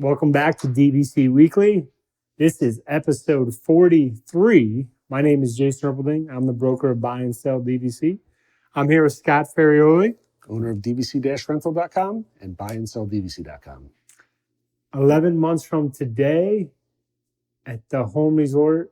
Welcome back to DVC Weekly. This is episode 43. My name is Jason Erpelding. I'm the broker of Buy and Sell DVC. I'm here with Scott Ferrioli, owner of DVC-Rental.com and BuyAndSellDVC.com. 11 months from today at the home resort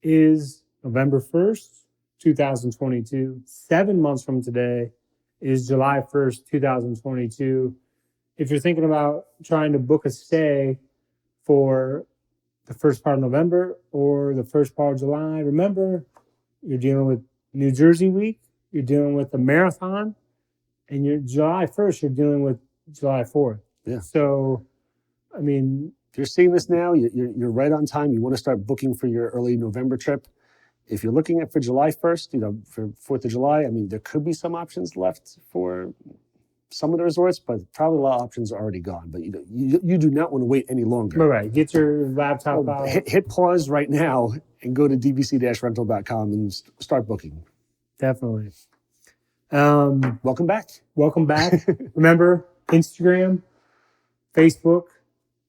is November 1st, 2022. 7 months from today is July 1st, 2022. If you're thinking about trying to book a stay for the first part of November or the first part of July, remember, you're dealing with New Jersey week, you're dealing with the marathon, and you're July 1st, you're dealing with July 4th. Yeah. So, I mean, if you're seeing this now, you're right on time. You want to start booking for your early November trip. If you're looking at for July 1st, for 4th of July, I mean, there could be some options left for some of the resorts, but probably a lot of options are already gone. But you do not want to wait any longer. Right. Get your laptop out. Hit pause right now and go to DVC-Rental.com and start booking. Definitely. Welcome back. Welcome back. Remember, Instagram, Facebook,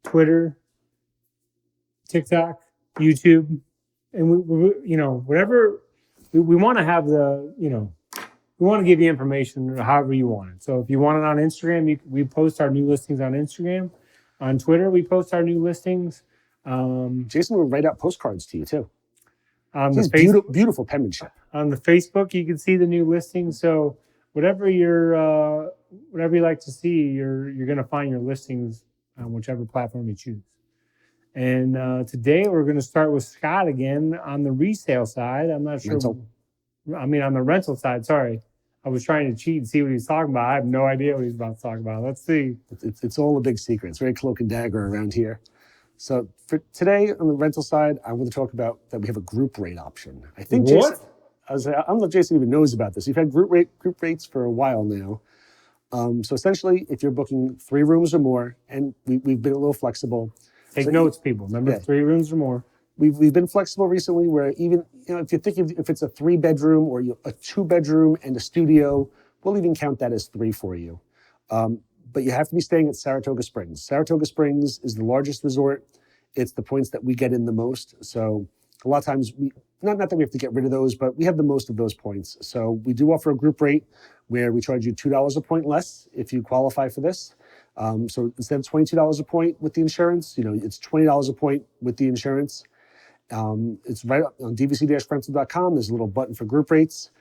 Twitter, TikTok, YouTube, and we whatever we want to have we want to give you information however you want it. So if you want it on Instagram, we post our new listings on Instagram. On Twitter, we post our new listings. Jason will write out postcards to you too. Beautiful penmanship. On the Facebook, you can see the new listings. So whatever you like to see, you're going to find your listings on whichever platform you choose. And today we're going to start with Scott again on the resale side. I'm not sure. On the rental side. Sorry. I was trying to cheat and see what he's talking about. I have no idea what he's about to talk about. Let's see. It's all a big secret. It's very cloak and dagger around here. So for today on the rental side, I want to talk about that we have a group rate option. I think Jason, I don't know if Jason even knows about this. We've had group rates for a while now. So essentially, if you're booking 3 rooms or more, and we've been a little flexible. Take notes, people. Remember, 3 rooms or more. We've been flexible recently where even, if you think if it's a 3-bedroom or a 2-bedroom and a studio, we'll even count that as 3 for you. But you have to be staying at Saratoga Springs. Saratoga Springs is the largest resort. It's the points that we get in the most. So a lot of times, not that we have to get rid of those, but we have the most of those points. So we do offer a group rate where we charge you $2 a point less if you qualify for this. So instead of $22 a point with the insurance, it's $20 a point with the insurance. It's right on DVC-Rental.com. There's a little button for group rates.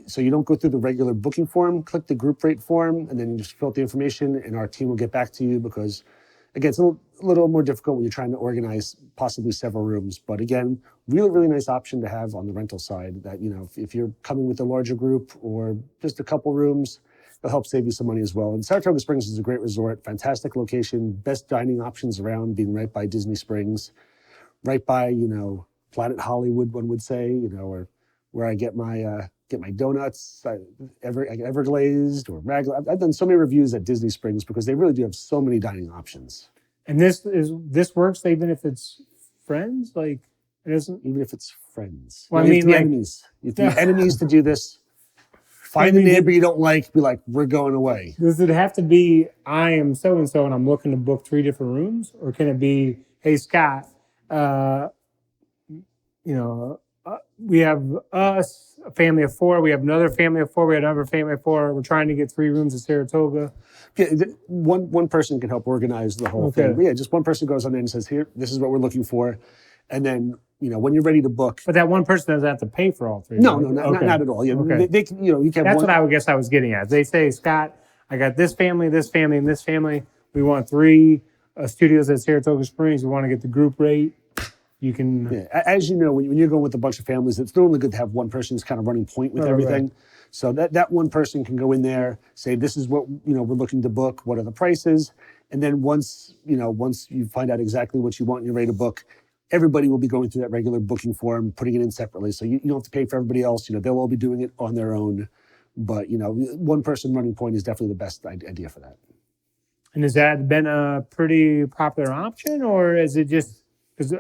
So you don't go through the regular booking form, click the group rate form, and then you just fill out the information and our team will get back to you because, again, it's a little more difficult when you're trying to organize possibly several rooms. But again, really, really nice option to have on the rental side that, if you're coming with a larger group or just a couple rooms, it'll help save you some money as well. And Saratoga Springs is a great resort, fantastic location, best dining options around, being right by Disney Springs. Right by, Planet Hollywood, one would say, or where I get my donuts, Everglazed or Raglan. I've done so many reviews at Disney Springs because they really do have so many dining options. And this works even if it's friends, like it isn't. Even if it's friends, well, enemies. If you have enemies to do this, find a neighbor you don't like. Be like, we're going away. Does it have to be I am so and so and I'm looking to book 3 different rooms, or can it be, hey Scott? We have us, a family of 4. We have another family of 4. We have another family of 4. We're trying to get 3 rooms at Saratoga. Yeah, one person can help organize the whole thing. But yeah, just one person goes on there and says, "Here, this is what we're looking for," and then when you're ready to book. But that one person doesn't have to pay for all 3. No, not at all. They can, you can. That's what I would guess I was getting at. They say, Scott, I got this family, and this family. We want 3 studios at Saratoga Springs. We want to get the group rate. You can, as you know, when you're going with a bunch of families, it's normally good to have one person who's kind of running point with everything. Right. So that one person can go in there, say, this is what we're looking to book. What are the prices? And then once you find out exactly what you want and you're ready to book, everybody will be going through that regular booking form, putting it in separately. So you don't have to pay for everybody else. They'll all be doing it on their own. But one person running point is definitely the best idea for that. And has that been a pretty popular option, or is it just? Because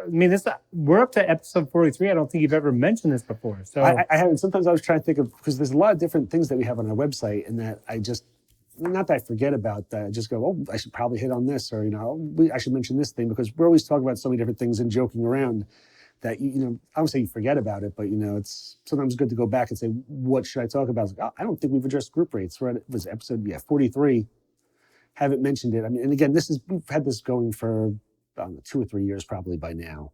we're up to episode 43. I don't think you've ever mentioned this before. So I haven't. Sometimes I was trying to think of, because there's a lot of different things that we have on our website, and that I just not that I forget about that. I just go, oh, I should probably hit on this, or I should mention this thing, because we're always talking about so many different things and joking around that I would say you forget about it, but it's sometimes good to go back and say, what should I talk about? It's like, oh, I don't think we've addressed group rates. It was episode 43. Haven't mentioned it. I mean, and again, we've had this going for 2 or 3 years probably by now,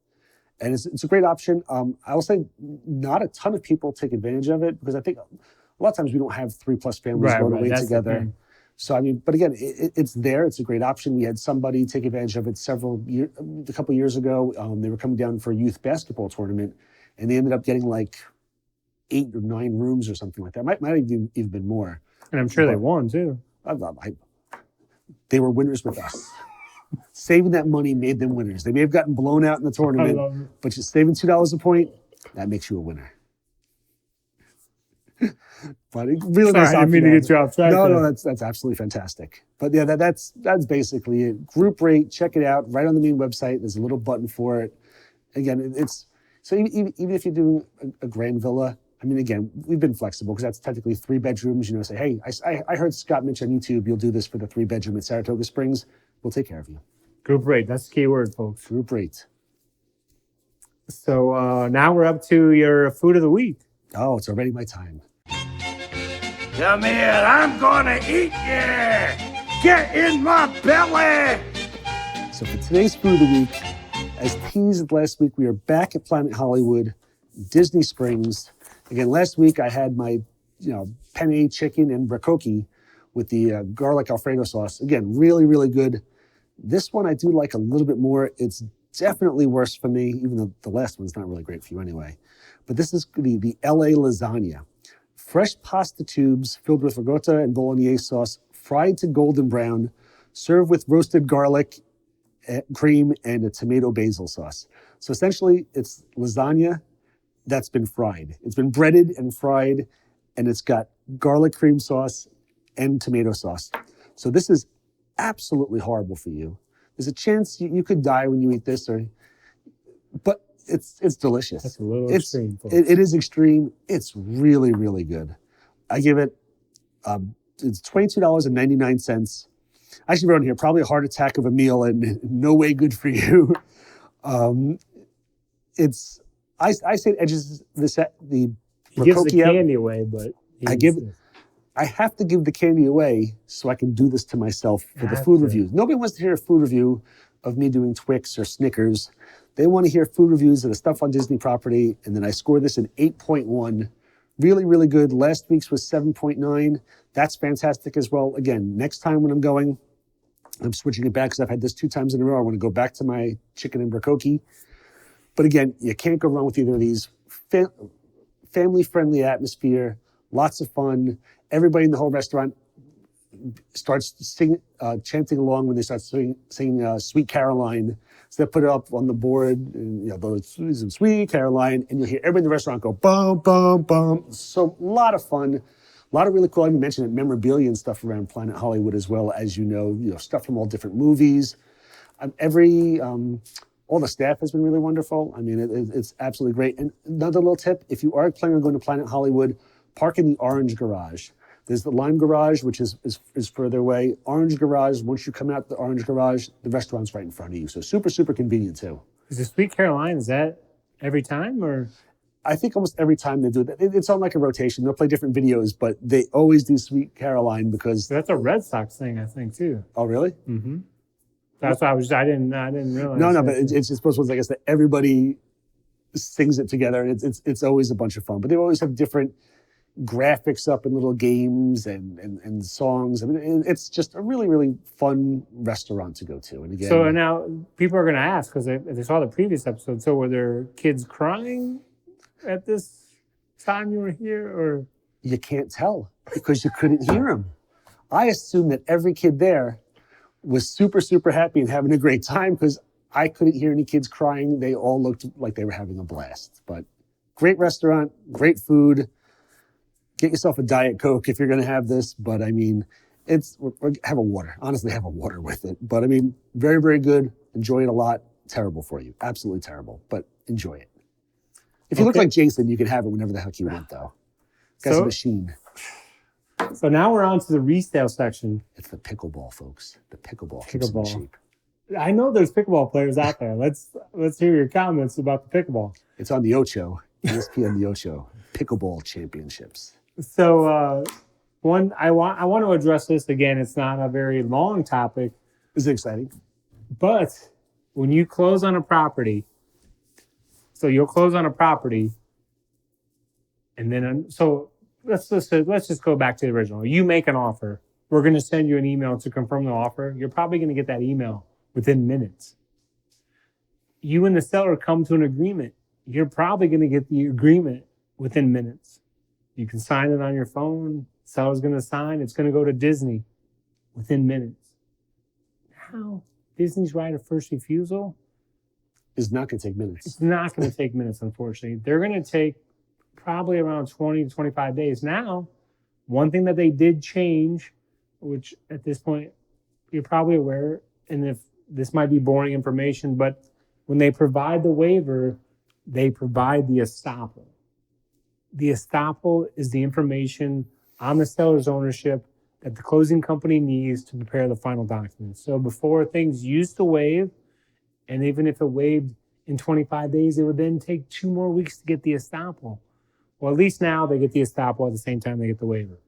and it's a great option. I will say, not a ton of people take advantage of it, because I think a lot of times we don't have 3+ families going away together. So I mean, but again, it's there. It's a great option. We had somebody take advantage of it a couple years ago. They were coming down for a youth basketball tournament, and they ended up getting like 8 or 9 rooms or something like that. Might have even been more. And I'm sure they won too. They were winners with us. Saving that money made them winners. They may have gotten blown out in the tournament, but just saving $2 a point, that makes you a winner. But really nice. I mean to get you off track. No, that's absolutely fantastic. But yeah, that's basically it. Group rate, check it out. Right on the main website, there's a little button for it. Again, it's so even if you're doing a grand villa. I mean, again, we've been flexible, because that's technically 3 bedrooms. Say, hey, I heard Scott mention on YouTube, you'll do this for the 3-bedroom at Saratoga Springs. We'll take care of you. Group rate, that's the key word, folks. Group rate. So now we're up to your food of the week. Oh, it's already my time. Come here, I'm gonna eat you! Get in my belly! So for today's food of the week, as teased last week, we are back at Planet Hollywood, Disney Springs. Again, last week I had my penne chicken and broccochi with the garlic Alfredo sauce. Again, really, really good. This one I do like a little bit more. It's definitely worse for me, even though the last one's not really great for you anyway. But this is the LA lasagna. Fresh pasta tubes filled with ricotta and bolognese sauce, fried to golden brown, served with roasted garlic, cream, and a tomato basil sauce. So essentially, it's lasagna that's been fried. It's been breaded and fried, and it's got garlic cream sauce and tomato sauce. So this is absolutely horrible for you. There's a chance you could die when you eat this, but it's delicious. That's a little extreme. It is extreme. It's really, really good. I give it, it's $22.99. I actually wrote in here, probably a heart attack of a meal and no way good for you. I say it edges the he gives the candy away, but I have to give the candy away so I can do this to myself for the food reviews. Nobody wants to hear a food review of me doing Twix or Snickers. They want to hear food reviews of the stuff on Disney property, and then I score this an 8.1. Really, really good. Last week's was 7.9. That's fantastic as well. Again, next time when I'm going, I'm switching it back because I've had this 2 times in a row. I want to go back to my chicken and broccochi. But again, you can't go wrong with either of these. Family-friendly atmosphere, lots of fun. Everybody in the whole restaurant starts chanting along when they start singing Sweet Caroline. So they put it up on the board, and Sweet Caroline, and you'll hear everybody in the restaurant go, bum, bum, bum. So a lot of fun, a lot of really cool, I mentioned it, memorabilia and stuff around Planet Hollywood as well, as stuff from all different movies. All the staff has been really wonderful. I mean, it's absolutely great. And another little tip, if you are planning on going to Planet Hollywood, park in the orange garage. There's the lime garage, which is further away. Orange garage, once you come out the orange garage, the restaurant's right in front of you. So super, super convenient too. Is the Sweet Caroline, is that every time or? I think almost every time they do that. It's on like a rotation. They'll play different videos, but they always do Sweet Caroline because... That's a Red Sox thing, I think, too. Oh, really? Mm-hmm. That's why I didn't realize. No, but it's just supposed to, I guess, that everybody sings it together. And it's always a bunch of fun. But they always have different graphics up and little games and songs. I mean, it's just a really, really fun restaurant to go to. And again, so now people are going to ask, because they saw the previous episode, so were there kids crying at this time you were here, or? You can't tell because you couldn't hear them. I assume that every kid there was super, super happy and having a great time because I couldn't hear any kids crying. They all looked like they were having a blast. But great restaurant, great food. Get yourself a Diet Coke if you're going to have this. But I mean, have a water. Honestly, have a water with it. But I mean, very, very good. Enjoy it a lot. Terrible for you. Absolutely terrible. But enjoy it. If you look like Jason, you can have it whenever the heck you want, though. Got a machine. So now we're on to the resale section. It's the pickleball, folks. The pickleball keeps them in Pickleball. shape. I know there's pickleball players out there. Let's hear your comments about the pickleball. It's on the Ocho, ESPN the Ocho, pickleball championships. So I want to address this again. It's not a very long topic, This is exciting. but when you close on a property, so you'll close on a property, and then so let's just go back to the original. You make an offer. We're going to send you an email to confirm the offer. You're probably going to get that email within minutes. You and the seller come to an agreement. You're probably going to get the agreement within minutes. You can sign it on your phone. Seller's going to sign. It's going to go to Disney within minutes. Now, Disney's right of first refusal It's not going to take minutes. it's not going to take minutes, unfortunately. They're going to take probably around 20 to 25 days. Now, one thing that they did change, which at this point you're probably aware, and if this might be boring information, but when they provide the waiver, they provide the estoppel. The estoppel is the information on the seller's ownership that the closing company needs to prepare the final documents. So before, things used to waive, and even if it waived in 25 days, it would then take 2 more weeks to get the estoppel. Well, at least now they get the estoppel at the same time they get the waiver.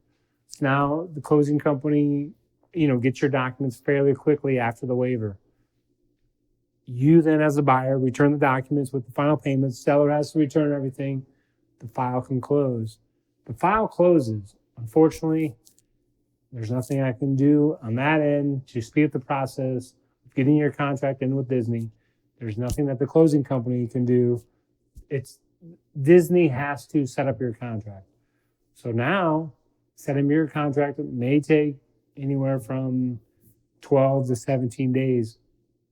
So now the closing company, gets your documents fairly quickly after the waiver. You then, as a buyer, return the documents with the final payment. Seller has to return everything. The file can close. The file closes. Unfortunately, there's nothing I can do on that end to speed up the process of getting your contract in with Disney. There's nothing that the closing company can do. It's Disney has to set up your contract. So now, setting your contract may take anywhere from 12 to 17 days.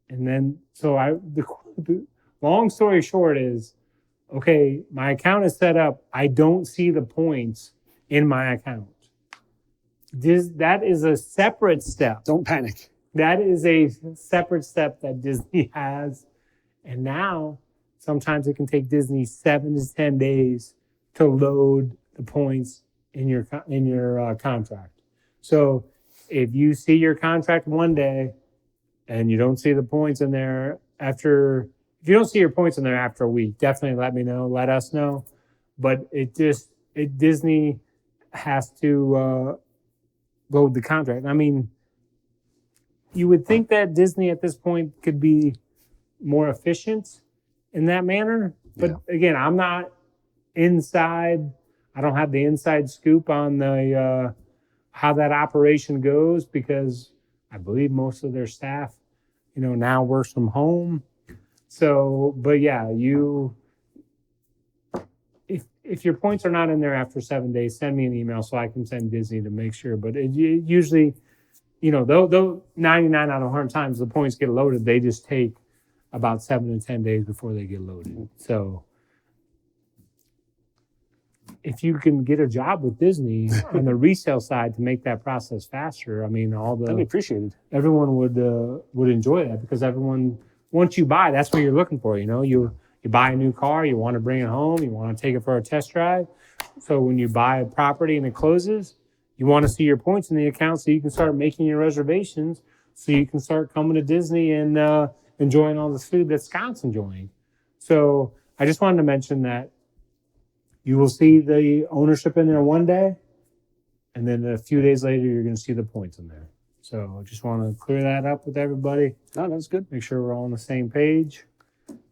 And then, the long story short is, okay, my account is set up. I don't see the points in my account. That is a separate step. Don't panic. That is a separate step that Disney has. And now, sometimes it can take Disney 7 to 10 days to load the points in your contract. So if you see your contract one day and you don't see the points in there if you don't see your points in there after a week, definitely let me know, let us know. But Disney has to load the contract. I mean, you would think that Disney at this point could be more efficient in that manner. But again, I'm not inside. I don't have the inside scoop on the how that operation goes, because I believe most of their staff, now works from home. So, but yeah, if your points are not in there after 7 days, send me an email so I can send Disney to make sure. But it usually, though 99 out of 100 times the points get loaded, they just take about 7 to 10 days before they get loaded. So if you can get a job with Disney on the resale side to make that process faster, I mean, That'd be appreciated. everyone would enjoy that, because everyone, once you buy, that's what you're looking for. You buy a new car, you want to bring it home, you want to take it for a test drive. So when you buy a property and it closes, you want to see your points in the account so you can start making your reservations, so you can start coming to Disney and enjoying all the food that Scott's enjoying. So I just wanted to mention that you will see the ownership in there one day, and then a few days later, you're going to see the points in there. So I just want to clear that up with everybody. No, that's good. Make sure we're all on the same page.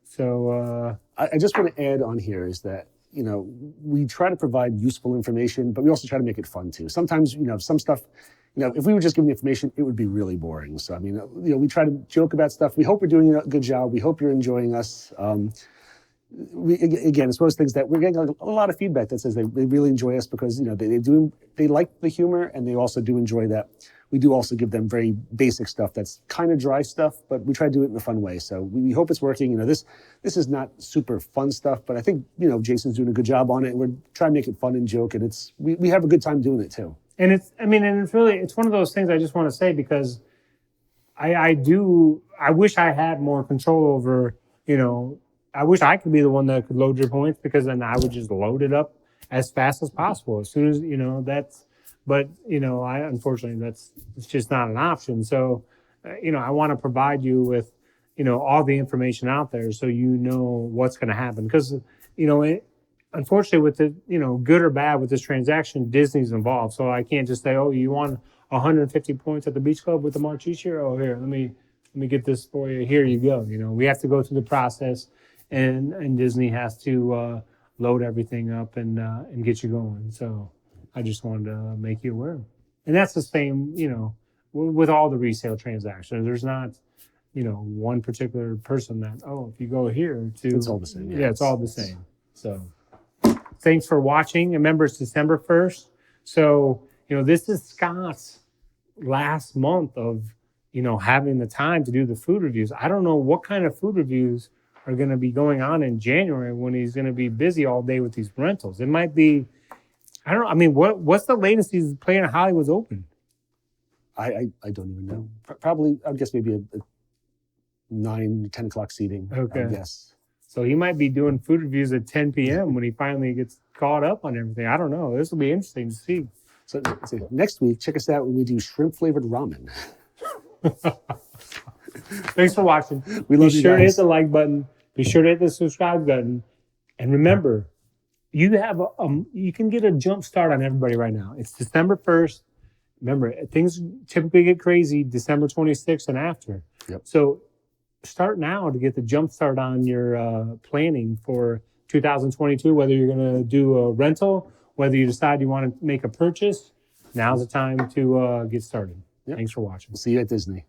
So I just want to add on here is that, we try to provide useful information, but we also try to make it fun too. Sometimes, some stuff, if we were just giving the information, it would be really boring. So, I mean, we try to joke about stuff. We hope we're doing a good job. We hope you're enjoying us. Again, it's one of those things that we're getting a lot of feedback that says they really enjoy us, because, they like the humor, and they also do enjoy that. We do also give them very basic stuff that's kind of dry stuff, but we try to do it in a fun way. So we hope it's working. This is not super fun stuff, but I think, Jason's doing a good job on it. We're trying to make it fun and joke, and we have a good time doing it too. and it's one of those things I just want to say, because I wish I had more control over, I wish I could be the one that could load your points, because then I would just load it up as fast as possible. As soon as, but unfortunately it's just not an option. So, I want to provide you with, all the information out there so you know what's going to happen. Because, unfortunately with the, good or bad with this transaction, Disney's involved. So I can't just say, oh, you won 150 points at the beach club with the March year. Oh, here, let me get this for you. Here you go. We have to go through the process, and Disney has to load everything up and get you going. So I just wanted to make you aware. And that's the same, with all the resale transactions. There's not, one particular person that, oh, if you go here to... It's all the same. Yeah, it's all the same. So thanks for watching. Remember, it's December 1st. So, this is Scott's last month of, having the time to do the food reviews. I don't know what kind of food reviews are going to be going on in January when he's going to be busy all day with these rentals. It might be, I don't know. I mean, what's the latest he's playing at Hollywood's Open? I don't even know. Probably, I guess maybe a 9, 10 o'clock seating. Okay. Yes. So he might be doing food reviews at 10 p.m. when he finally gets caught up on everything. I don't know. This will be interesting to see. So next week, check us out when we do shrimp flavored ramen. Thanks for watching. We love you Be sure to hit guys. the like button. Be sure to hit the subscribe button. And remember, you have you can get a jump start on everybody right now. It's December 1st. Remember, things typically get crazy December 26th and after. Yep. So start now to get the jump start on your planning for 2022, whether you're going to do a rental, whether you decide you want to make a purchase. Now's the time to get started. Yep. Thanks for watching. We'll see you at Disney.